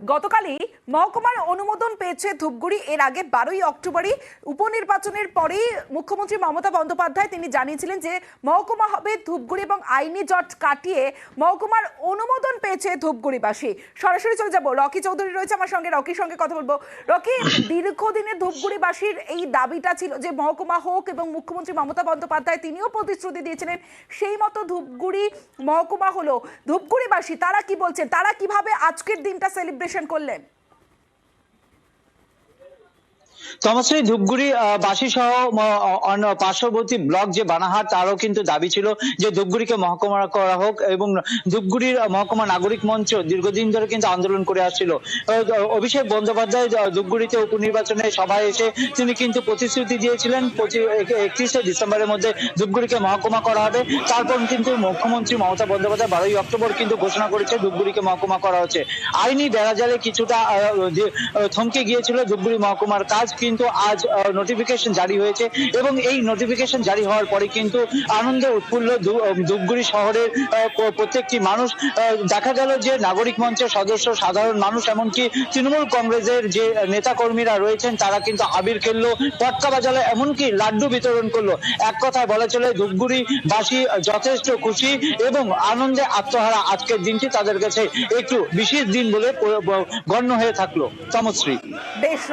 গতকালই মহকুমার অনুমোদন পেয়েছে ধূপগুড়ি। এর আগে 12ই অক্টোবরই উপনির্বাচনের পরেই মুখ্যমন্ত্রী মমতা বন্দ্যোপাধ্যায় তিনি জানিয়েছিলেন যে মহকুমা হবে ধূপগুড়ি এবং আইনি জট কাটিয়ে মহকুমার অনুমোদন পেয়েছে ধূপগুড়িবাসী। সরাসরি চলে যাব, রকি চৌধুরী রয়েছে আমার সঙ্গে, রকির সঙ্গে কথা বলবো। রকি, দীর্ঘদিনের ধূপগুড়িবাসীর এই দাবিটা ছিল যে মহকুমা হোক এবং মুখ্যমন্ত্রী মমতা বন্দ্যোপাধ্যায় তিনিও প্রতিশ্রুতি দিয়েছিলেন, সেই মতো ধূপগুড়ি মহকুমা হলো। ধূপগুড়িবাসী তারা কি বলছেন, তারা কিভাবে আজকের দিনটা সেলিব্রেশন করলেন? তমশ্রী, ধূপগুড়ি বাসী সহ পার্শ্ববর্তী ব্লক যে বানাহাট, তারও কিন্তু দাবি ছিল যে ধূপগুড়িকে মহকুমা করা হোক এবং ধূপগুড়ির মহকুমা নাগরিক মঞ্চ দীর্ঘদিন ধরে কিন্তু আন্দোলন করে আসছিল। অভিষেক বন্দ্যোপাধ্যায় ধূপগুড়িতে উপনির্বাচনে সভায় এসে তিনি কিন্তু প্রতিশ্রুতি দিয়েছিলেন 31শে ডিসেম্বরের মধ্যে ধূপগুড়িকে মহকুমা করা হবে। তারপর কিন্তু মুখ্যমন্ত্রী মমতা বন্দ্যোপাধ্যায় 12ই অক্টোবর কিন্তু ঘোষণা করেছে ধূপগুড়িকে মহকুমা করা হচ্ছে। আইনি বেড়াজালে কিছুটা থমকে গিয়েছিল ধূপগুড়ি মহকুমার কাজ, কিন্তু আজ নোটিফিকেশন জারি হয়েছে এবং এই নোটিফিকেশন জারি হওয়ার পরে কিন্তু আনন্দে উৎফুল্ল ধূপগুড়ি শহরের প্রত্যেকটি মানুষ। দেখা গেল যে নাগরিক মঞ্চের সদস্য, সাধারণ মানুষ, এমনকি তৃণমূল কংগ্রেসের যে নেতা কর্মীরা রয়েছেন তারা কিন্তু আবির খেললো, পটকা বাজালো, এমনকি লাড্ডু বিতরণ করলো। এক কথায় বলা চলে ধূপগুড়ি বাসী যথেষ্ট খুশি এবং আনন্দে আত্মহারা। আজকের দিনটি তাদের কাছে একটু বিশেষ দিন বলে গণ্য হয়ে থাকলো। তমশ্রী। বেশ।